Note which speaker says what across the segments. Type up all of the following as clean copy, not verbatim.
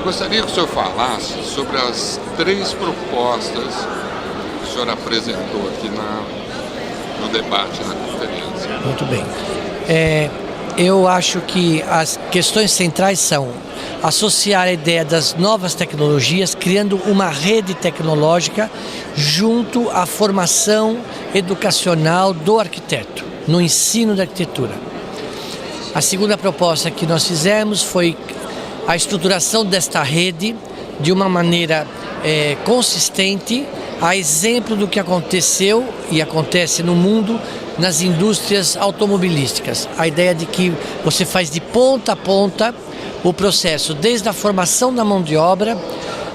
Speaker 1: Gostaria que o senhor falasse sobre as 3 propostas que o senhor apresentou aqui no debate, na conferência.
Speaker 2: Muito bem. Eu acho que as questões centrais são associar a ideia das novas tecnologias, criando uma rede tecnológica junto à formação educacional do arquiteto, no ensino da arquitetura. A segunda proposta que nós fizemos foi a estruturação desta rede de uma maneira consistente, a exemplo do que aconteceu e acontece no mundo nas indústrias automobilísticas. A ideia de que você faz de ponta a ponta o processo, desde a formação da mão de obra,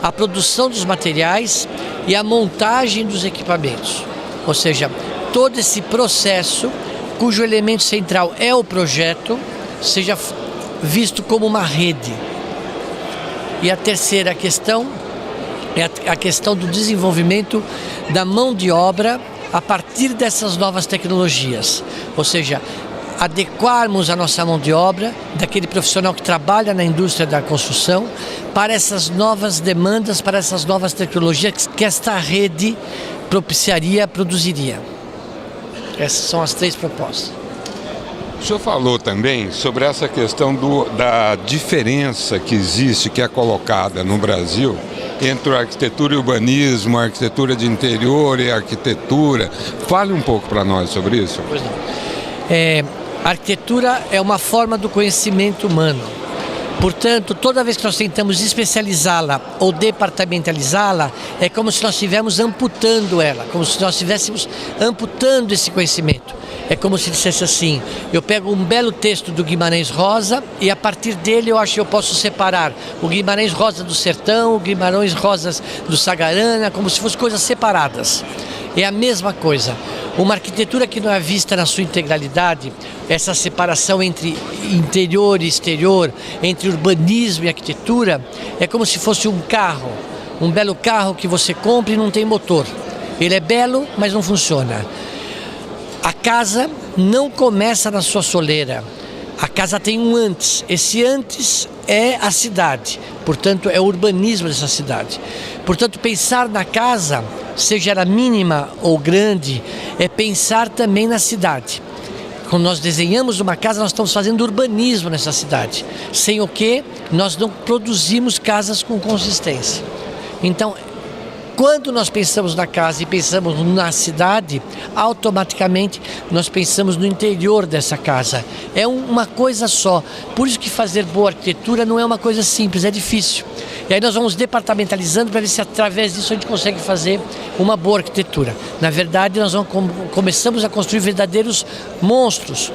Speaker 2: a produção dos materiais e a montagem dos equipamentos. Ou seja, todo esse processo, cujo elemento central é o projeto, seja visto como uma rede. E a terceira questão é a questão do desenvolvimento da mão de obra a partir dessas novas tecnologias. Ou seja, adequarmos a nossa mão de obra, daquele profissional que trabalha na indústria da construção, para essas novas demandas, para essas novas tecnologias que esta rede produziria. Essas são as 3 propostas.
Speaker 1: O senhor falou também sobre essa questão da diferença que existe, que é colocada no Brasil, entre a arquitetura e urbanismo, a arquitetura de interior e a arquitetura. Fale um pouco para nós sobre isso.
Speaker 2: Pois não. A arquitetura é uma forma do conhecimento humano. Portanto, toda vez que nós tentamos especializá-la ou departamentalizá-la, é como se nós estivéssemos amputando ela, como se nós estivéssemos amputando esse conhecimento. É como se dissesse assim: eu pego um belo texto do Guimarães Rosa e a partir dele eu acho que eu posso separar o Guimarães Rosa do Sertão, o Guimarães Rosas do Sagarana, como se fossem coisas separadas. É a mesma coisa. Uma arquitetura que não é vista na sua integralidade, essa separação entre interior e exterior, entre urbanismo e arquitetura, é como se fosse um carro, um belo carro que você compra e não tem motor. Ele é belo, mas não funciona. A casa não começa na sua soleira. A casa tem um antes. Esse antes é a cidade. Portanto, é o urbanismo dessa cidade. Portanto, pensar na casa, seja ela mínima ou grande, é pensar também na cidade. Quando nós desenhamos uma casa, nós estamos fazendo urbanismo nessa cidade. Sem o que, nós não produzimos casas com consistência. Então, quando nós pensamos na casa e pensamos na cidade, automaticamente nós pensamos no interior dessa casa. É uma coisa só. Por isso que fazer boa arquitetura não é uma coisa simples, é difícil. E aí nós vamos departamentalizando para ver se através disso a gente consegue fazer uma boa arquitetura. Na verdade, nós começamos a construir verdadeiros monstros,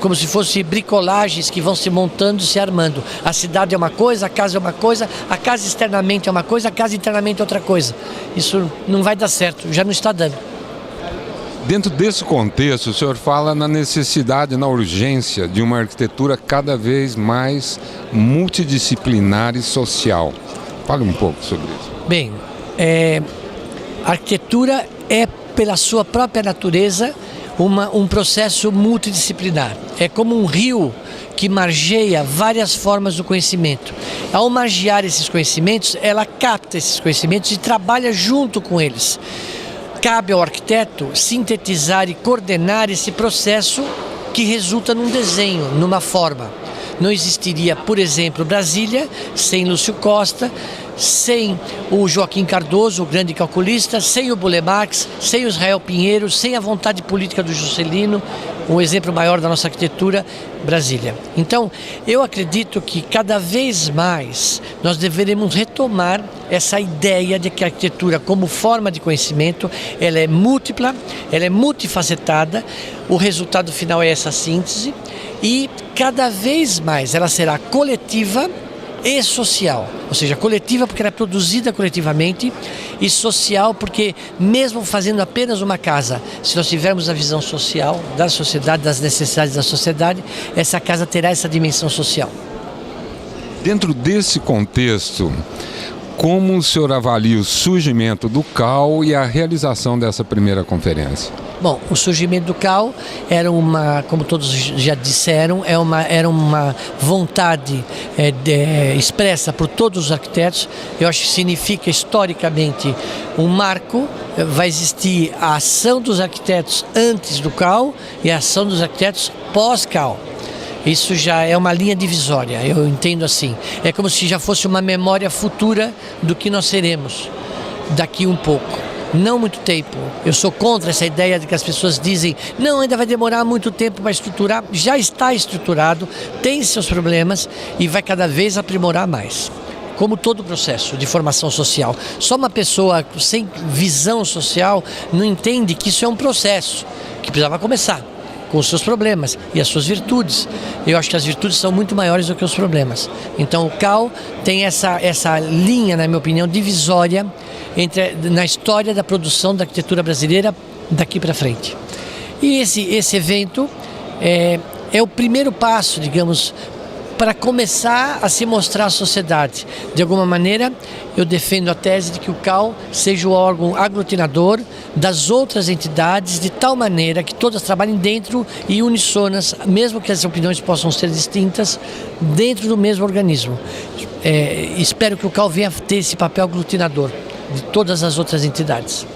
Speaker 2: como se fossem bricolagens que vão se montando e se armando. A cidade é uma coisa, a casa é uma coisa, a casa externamente é uma coisa, a casa internamente é outra coisa. Isso não vai dar certo, já não está dando.
Speaker 1: Dentro desse contexto, o senhor fala na necessidade, na urgência de uma arquitetura cada vez mais multidisciplinar e social. Fale um pouco sobre isso.
Speaker 2: Bem, a arquitetura é, pela sua própria natureza, um processo multidisciplinar. É como um rio que margeia várias formas do conhecimento. Ao margear esses conhecimentos, ela capta esses conhecimentos e trabalha junto com eles. Cabe ao arquiteto sintetizar e coordenar esse processo que resulta num desenho, numa forma. Não existiria, por exemplo, Brasília sem Lúcio Costa, sem o Joaquim Cardoso, o grande calculista, sem o Burle Marx, sem o Israel Pinheiro, sem a vontade política do Juscelino, um exemplo maior da nossa arquitetura, Brasília. Então, eu acredito que cada vez mais nós deveremos retomar essa ideia de que a arquitetura, como forma de conhecimento, ela é múltipla, ela é multifacetada, o resultado final é essa síntese, e cada vez mais ela será coletiva e social, ou seja, coletiva porque ela é produzida coletivamente e social porque mesmo fazendo apenas uma casa, se nós tivermos a visão social da sociedade, das necessidades da sociedade, essa casa terá essa dimensão social.
Speaker 1: Dentro desse contexto, como o senhor avalia o surgimento do CAL e a realização dessa primeira conferência?
Speaker 2: Bom, o surgimento do CAL era como todos já disseram, era uma vontade expressa por todos os arquitetos. Eu acho que significa historicamente um marco. Vai existir a ação dos arquitetos antes do CAL e a ação dos arquitetos pós-CAL. Isso já é uma linha divisória, eu entendo assim. É como se já fosse uma memória futura do que nós seremos daqui um pouco. Não muito tempo. Eu sou contra essa ideia de que as pessoas dizem não, ainda vai demorar muito tempo para estruturar. Já está estruturado, tem seus problemas e vai cada vez aprimorar mais. Como todo processo de formação social. Só uma pessoa sem visão social não entende que isso é um processo que precisava começar com os seus problemas e as suas virtudes. Eu acho que as virtudes são muito maiores do que os problemas. Então o CAL tem essa linha, na minha opinião, divisória na história da produção da arquitetura brasileira daqui para frente. E esse evento é o primeiro passo, digamos, para começar a se mostrar à sociedade. De alguma maneira, eu defendo a tese de que o CAL seja o órgão aglutinador das outras entidades, de tal maneira que todas trabalhem dentro e unissonas, mesmo que as opiniões possam ser distintas, dentro do mesmo organismo. Espero que o CAL venha ter esse papel aglutinador de todas as outras entidades.